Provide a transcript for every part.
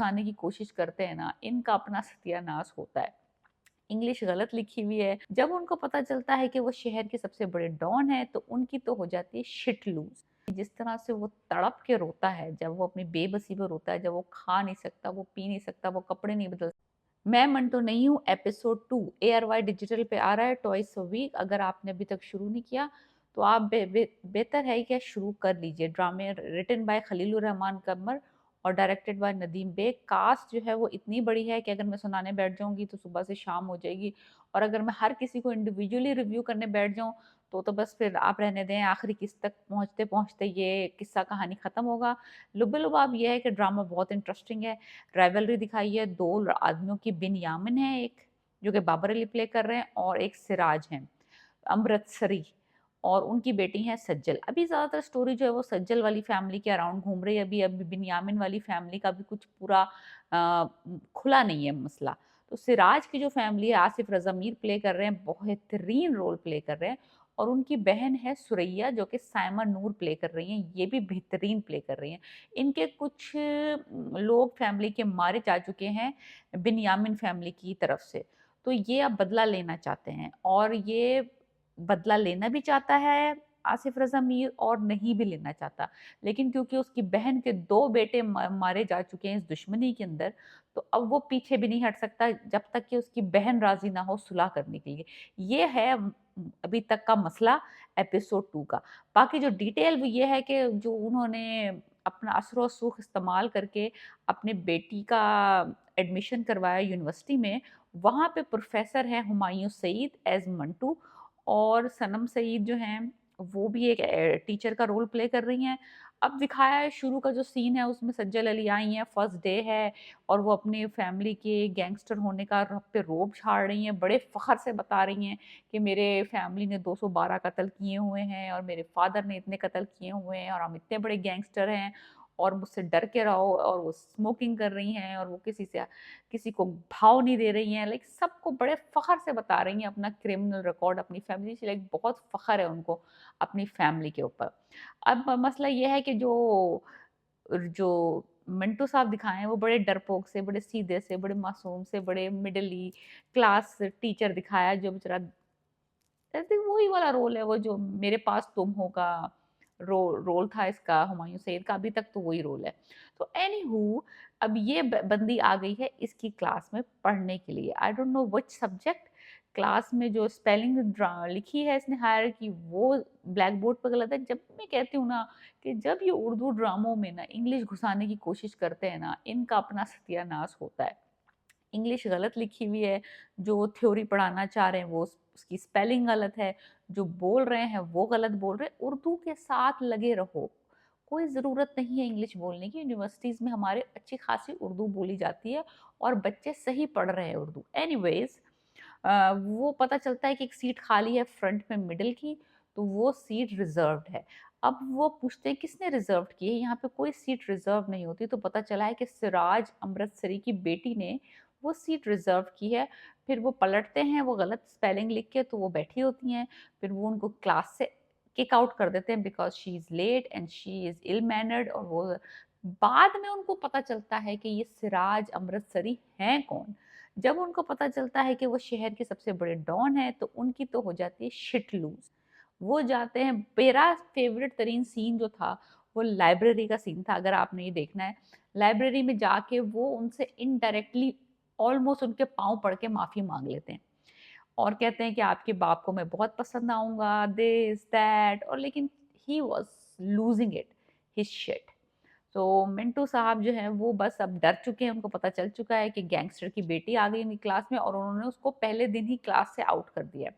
आने की कोशिश करते हैं ना, इनका अपना सत्यानाश होता है। इंग्लिश गलत लिखी हुई है। जब उनको पता चलता है कि वो शहर के सबसे बड़े डॉन है, तो उनकी तो हो जाती है शिट लूज़। जिस तरह से वो तड़प के रोता है, जब वो अपनी बेबसी पे रोता है, जब वो खा नहीं सकता, वो पी नहीं सकता, वो कपड़े नहीं बदल। मैं मंटो नहीं हूँ एपिसोड 2 ARY डिजिटल पे आ रहा है ट्वाइस अ वीक। अगर आपने अभी तक शुरू नहीं किया तो आप बेहतर है कि शुरू कर लीजिए। ड्रामे रिटन बाय खलीलुर रहमान कमर और directed by Nadeem Baig. Cast जो है वो इतनी बड़ी है कि अगर मैं सुनाने बैठ जाऊंगी तो सुबह से शाम हो जाएगी, और अगर मैं हर किसी को इंडिविजुअली रिव्यू करने बैठ जाऊं तो बस फिर आप रहने दें, आखिरी किस्त तक पहुंचते पहुंचते ये किस्सा कहानी खत्म होगा। लुबे-लुबाब ये है कि ड्रामा बहुत इंटरेस्टिंग है। राइवलरी दिखाई है, 2 आदमियों की, बिन यामिन है एक, जो कि बाबर अली प्ले कर रहे हैं, और एक सिराज हैं, अमृतसरी, और उनकी बेटी है सज्जल। अभी ज़्यादातर स्टोरी जो है वो सज्जल वाली फैमिली के अराउंड घूम रही है। अभी अभी बिन यामिन वाली फैमिली का भी कुछ पूरा खुला नहीं है मसला। तो सिराज की जो फैमिली है, आसिफ रज़ा मीर प्ले कर रहे हैं, बेहतरीन रोल प्ले कर रहे हैं, और उनकी बहन है सुरैया जो कि साइमा नूर प्ले कर रही हैं, ये भी बेहतरीन प्ले कर रही हैं। इनके कुछ लोग फैमिली के मारे जा चुके हैं बिन्यामिन फैमिली की तरफ से, तो ये अब बदला लेना चाहते हैं, और ये बदला लेना भी चाहता है आसिफ रज़ा मीर और नहीं भी लेना चाहता। लेकिन क्योंकि उसकी बहन के 2 बेटे मारे जा चुके हैं इस दुश्मनी के अंदर, तो अब वो पीछे भी नहीं हट सकता जब तक कि उसकी बहन राज़ी ना हो सुलह करने के लिए। ये है अभी तक का मसला एपिसोड 2 का। बाकी जो डिटेल वो ये है कि जो उन्होंने अपना असर-ओ-सूख इस्तेमाल करके अपनी बेटी का एडमिशन करवाया यूनिवर्सिटी में, वहाँ पे प्रोफ़ेसर हैं हुमायूँ सईद एज़ मंटू, और सनम सईद जो हैं, वो भी एक टीचर का रोल प्ले कर रही हैं। अब दिखाया है शुरू का जो सीन है उसमें सज्जल अली आई हैं, फर्स्ट डे है, और वो अपनी फैमिली के गैंगस्टर होने का रब पे रोब झाड़ रही हैं, बड़े फ़ख्र से बता रही हैं कि मेरे फैमिली ने 212 कत्ल किए हुए हैं, और मेरे फादर ने इतने कत्ल किए हुए हैं, और हम इतने बड़े गैंगस्टर हैं, और मुझसे डर के रहो। और वो स्मोकिंग कर रही हैं, और वो किसी को भाव नहीं दे रही हैं, लाइक सबको बड़े फ़ख्र से बता रही हैं अपना क्रिमिनल रिकॉर्ड, अपनी फैमिली से, लाइक बहुत फ़ख्र है उनको अपनी फैमिली के ऊपर। अब मसला ये है कि जो मिंटू साहब दिखाए हैं वो बड़े डरपोक से, बड़े सीधे से, बड़े मासूम से, बड़े मिडल क्लास टीचर दिखाया है, जो बेचारा ऐसे वही वाला रोल है, वो जो मेरे पास तुम हो का रोल था इसका, हुमायूं सईद का, अभी तक तो वही रोल है। तो एनीहू, अब ये बंदी आ गई है इसकी क्लास में पढ़ने के लिए। आई don't know which subject. Class में जो स्पेलिंग लिखी है इसने हायर की, वो ब्लैक बोर्ड पर गलत है। जब मैं कहती हूँ ना कि जब ये उर्दू ड्रामों में ना इंग्लिश घुसाने की कोशिश करते हैं ना, इनका अपना सत्यानाश होता है। इंग्लिश गलत लिखी हुई है, जो थ्योरी पढ़ाना चाह रहे हैं वो उसकी स्पेलिंग गलत है, जो बोल रहे हैं वो गलत बोल रहे हैं। उर्दू के साथ लगे रहो, कोई ज़रूरत नहीं है इंग्लिश बोलने की। यूनिवर्सिटीज़ में हमारे अच्छी खासी उर्दू बोली जाती है, और बच्चे सही पढ़ रहे हैं उर्दू। एनीवेज़, वो पता चलता है कि एक सीट खाली है फ्रंट में मिडल की, तो वो सीट रिज़र्व्ड है। अब वो पूछते हैं किसने रिज़र्व्ड की है? यहाँ पे कोई सीट रिज़र्व नहीं होती, तो पता चला है कि सिराज अमृतसरी की बेटी ने वो सीट रिज़र्व की है। फिर वो पलटते हैं, वो गलत स्पेलिंग लिख के, तो वो बैठी होती हैं। फिर वो उनको क्लास से किक आउट कर देते हैं because she is late and she is ill mannered, और वो बाद में उनको पता चलता है कि ये सिराज अमृतसरी हैं कौन? जब उनको पता चलता है कि वो शहर के सबसे बड़े डॉन हैं, तो उनकी तो हो जाती है शिट लूज़। वो जाते हैं, मेरा फ़ेवरेट तरीन सीन जो था, वो लाइब्रेरी का सीन था, अगर आपने ये देखना है। लाइब्रेरी में जाके वो उनसे इनडायरेक्टली ऑलमोस्ट उनके पाँव पड़ के माफ़ी माँग लेते हैं, और कहते हैं कि आपके बाप को मैं बहुत पसंद आऊँगा, दिस, दैट, और लेकिन he was losing it, his shit. तो मिंटू साहब जो हैं वो बस अब डर चुके हैं, उनको पता चल चुका है कि गैंगस्टर की बेटी आ गई इनकी क्लास में, और उन्होंने उसको पहले दिन ही क्लास से आउट कर दिया है।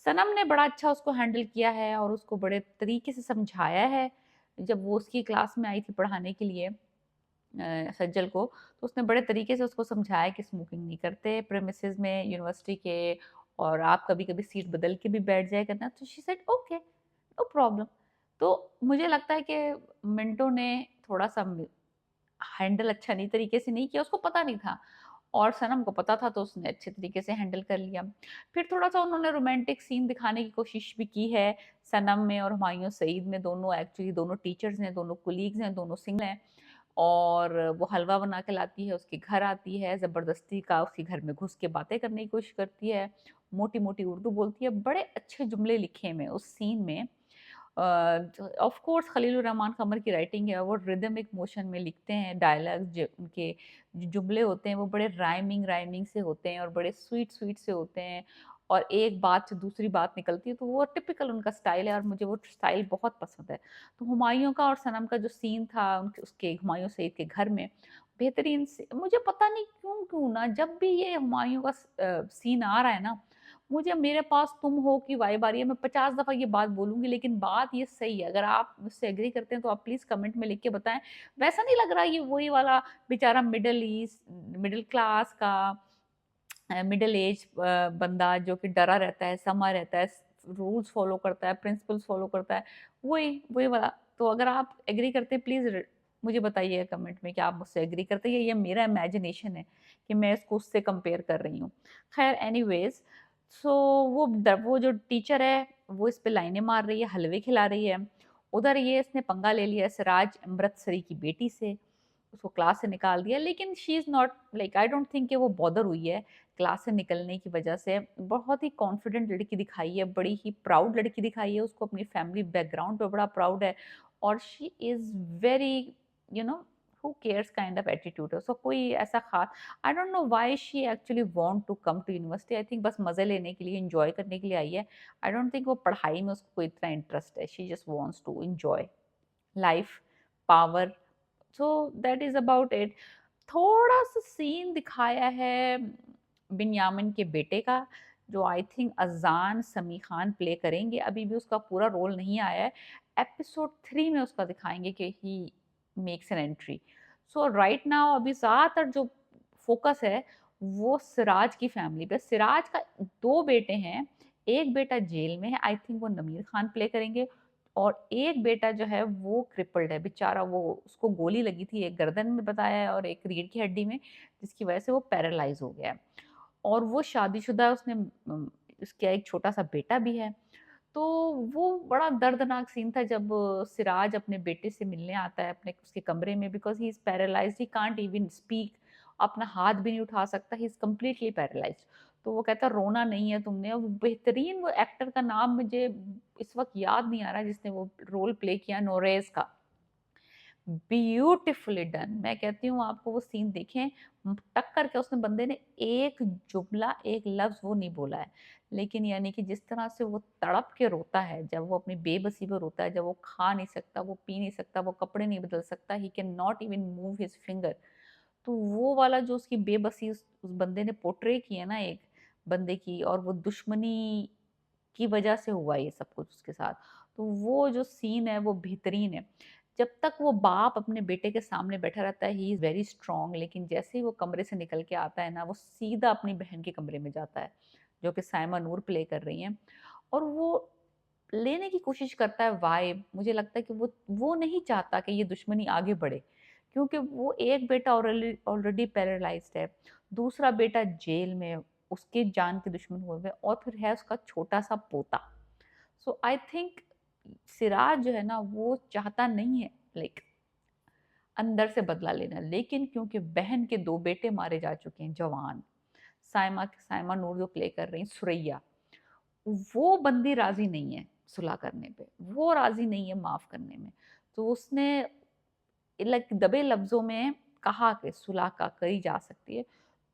सनम ने बड़ा अच्छा उसको हैंडल किया है, और उसको बड़े तरीके से समझाया है। जब वो उसकी क्लास में आई थी पढ़ाने के लिए सज्जल को, तो उसने बड़े तरीके से उसको समझाया कि स्मोकिंग नहीं करते प्रेमिसेस में यूनिवर्सिटी के, और आप कभी-कभी सीट बदल के भी बैठ जाया करना। तो she said okay, no problem. तो मुझे लगता है कि मिंटो ने थोड़ा-सा हैंडल अच्छा नहीं तरीके से नहीं किया, उसको पता नहीं था, और सनम को पता था, तो उसने अच्छे तरीके से हैंडल कर लिया। फिर थोड़ा-सा उन्होंने रोमांटिक सीन दिखाने की कोशिश भी की है, सनम में और हुमायूँ सईद में। दोनों एक्चुअली दोनों टीचर्स हैं, दोनों कोलीग्स हैं, दोनों सिंगल हैं। और वो हलवा बना के लाती है, उसके घर आती है, ज़बरदस्ती का उसके घर में घुस के बातें करने की कोशिश करती है, मोटी-मोटी उर्दू बोलती है, बड़े अच्छे जुमले लिखे हैं उस सीन में। ऑफ कोर्स खलीलुर रहमान क़मर की राइटिंग है, वो रिदमिक मोशन में लिखते हैं, डायलॉग्स जो उनके जो जुमले होते हैं वो बड़े राइमिंग राइमिंग से होते हैं और बड़े स्वीट स्वीट से होते हैं और एक बात से दूसरी बात निकलती है, तो वो टिपिकल उनका स्टाइल है और मुझे वो स्टाइल बहुत पसंद है। तो हुमायूँ का और सनम का जो सीन था उनके उसके हुमायूँ सईद के घर में, बेहतरीन से मुझे पता नहीं क्यों ना जब भी ये हुमायूँ का सीन आ रहा है ना, मुझे मेरे पास तुम हो की वाइब आ रही है। मैं 50 दफ़ा ये बात बोलूँगी लेकिन बात ये सही है। अगर आप मुझसे एग्री करते हैं तो आप प्लीज़ कमेंट में लिख के बताएँ। वैसा नहीं लग रहा ये वही वाला बेचारा मिडल क्लास का मिडल एज बंदा जो कि डरा रहता है, समा रहता है, रूल्स फ़ॉलो करता है, प्रिंसिपल्स फ़ॉलो करता है, वही वाला। तो अगर आप एग्री करते हैं प्लीज़ मुझे बताइए कमेंट में कि आप मुझसे एग्री करते हैं या ये मेरा इमेजिनेशन है कि मैं इसको उससे कंपेयर कर रही हूँ। ख़ैर एनीवेज़ सो वो जो टीचर है वो इस पे लाइनें मार रही है, हलवे खिला रही है। उधर ये इसने पंगा ले लिया सिराज अमृतसरी की बेटी से, उसको क्लास से निकाल दिया लेकिन she is not like I don't think कि वो बॉदर हुई है क्लास से निकलने की वजह से। बहुत ही कॉन्फिडेंट लड़की दिखाई है, बड़ी ही प्राउड लड़की दिखाई है, उसको अपनी फैमिली बैकग्राउंड पे बड़ा प्राउड है और she is very you know who cares kind of attitude है। सो कोई ऐसा खास I don't know why she actually want to come to university. I think बस मज़े लेने के लिए, एन्जॉय करने के लिए आई है। आई डोंट थिंक वो पढ़ाई में उसको कोई इतना इंटरेस्ट है। She just wants to enjoy life, power. So that is about it. थोड़ा-सा सीन दिखाया है बिन्यामिन के बेटे का, जो आई थिंक अज़ान समी खान प्ले करेंगे, अभी भी उसका पूरा रोल नहीं आया है। एपिसोड 3 में उसका दिखाएँगे कि he makes an entry. So right now अभी ज़्यादातर जो फ़ोकस है, वो सिराज की फैमिली पे। सिराज का 2 बेटे हैं, एक बेटा जेल में है, आई थिंक वो नमीर खान प्ले करेंगे और एक बेटा जो है वो क्रिपल्ड है बेचारा, वो उसको गोली लगी थी एक गर्दन में बताया है और एक रीढ़ की हड्डी में, जिसकी वजह से वो पैरालाइज हो गया है और वो शादीशुदा है, उसने उसका एक छोटा-सा बेटा भी है। तो वो बड़ा दर्दनाक सीन था जब सिराज अपने बेटे से मिलने आता है अपने उसके कमरे में because he is paralysed, he can't even speak, अपना हाथ भी नहीं उठा सकता, ही इज़ कंप्लीटली पैरालाइज्ड। तो वो कहता है रोना नहीं है तुमने, और वो बेहतरीन वो एक्टर का नाम मुझे इस वक़्त याद नहीं आ रहा जिसने वो रोल प्ले किया नोरेज़ का। Beautifully done. मैं कहती हूँ आपको वो सीन देखें, टक्कर के उसने बंदे ने एक जुमला, एक लफ्ज़ वो नहीं बोला है। लेकिन यानी कि जिस तरह से वो तड़प के रोता है, जब वो अपनी बेबसी पे रोता है, जब वो खा नहीं सकता, वो पी नहीं सकता, वो कपड़े नहीं बदल सकता, he can not even move his finger. तो वो वाला जो उसकी बेबसी उस बंदे ने पोर्ट्रे की है ना एक बंदे की, और वो दुश्मनी की वजह से हुआ ये सब कुछ उसके साथ। तो वो जो सीन है वो बेहतरीन है। जब तक वो बाप अपने बेटे के सामने बैठा रहता है ही इज़ वेरी स्ट्रॉन्ग, लेकिन जैसे ही वो कमरे से निकल के आता है ना, वो सीधा अपनी बहन के कमरे में जाता है, जो कि साइमा नूर प्ले कर रही हैं, और वो लेने की कोशिश करता है वाइब। मुझे लगता है कि वो नहीं चाहता कि ये दुश्मनी आगे बढ़े, क्योंकि वो एक बेटा ऑलरेडी पैरालाइज्ड है, दूसरा बेटा जेल में है, उसके जान के दुश्मन हुए हुए हैं, और फिर है उसका छोटा-सा पोता। सो आई थिंक सिराज जो है ना वो चाहता नहीं है लाइक अंदर से बदला लेना, लेकिन क्योंकि बहन के 2 बेटे मारे जा चुके हैं जवान, साइमा नूर जो प्ले कर रही हैं सुरैया, वो बंदी राज़ी नहीं है सुलह करने पे, वो राज़ी नहीं है माफ़ करने में। तो उसने लाइक दबे लफ्ज़ों में कहा कि सुलह का करी जा सकती है।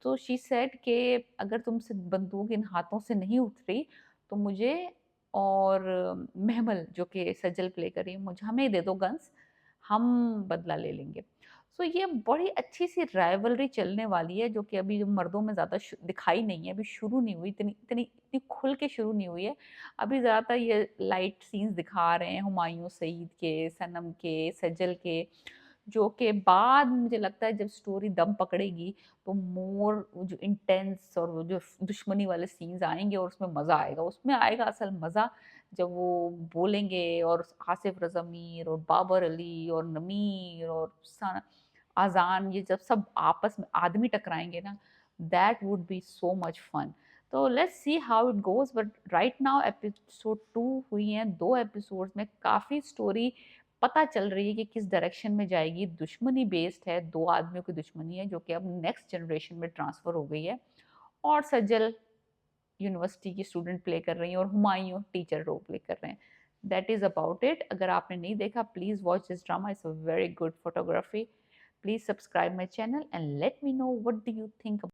तो शी सेड कि अगर तुमसे बंदूक इन हाथों से नहीं उठ रही, तो मुझे और महमल जो कि सजल प्ले कर रही है, मुझे हमें दे दो गन्स, हम बदला ले लेंगे। सो ये बड़ी अच्छी-सी राइवलरी चलने वाली है, जो कि अभी जो मर्दों में ज़्यादा दिखाई नहीं है, अभी शुरू नहीं हुई, इतनी खुल के शुरू नहीं हुई है। अभी ज़्यादातर ये लाइट सीन्स दिखा रहे हैं हुमायूँ सईद के, सनम के, सजल के, जो कि बाद में मुझे लगता है जब स्टोरी दम पकड़ेगी तो मोर वो जो इंटेंस और वो जो दुश्मनी वाले सीन्स आएँगे और उसमें मज़ा आएगा। उसमें आएगा असल मज़ा जब वो बोलेंगे और आसिफ रज़ा मीर और बाबर अली और नमीर और सा अज़ान, ये जब सब आपस में आदमी टकराएँगे ना, that would be so much fun. तो let's see how it goes, but right now episode 2 हुई हैं, 2 एपिसोड्स में काफ़ी स्टोरी पता चल रही है कि किस डायरेक्शन में जाएगी। दुश्मनी बेस्ड है, दो आदमियों की दुश्मनी है जो कि अब नेक्स्ट जनरेशन में ट्रांसफर हो गई है। और सजल यूनिवर्सिटी की स्टूडेंट प्ले कर रही हैं और हुमायूं टीचर रोल प्ले कर रहे हैं। That is about it. अगर आपने नहीं देखा, please watch this drama, it's a very good photography. Please subscribe my channel and let me know what do you think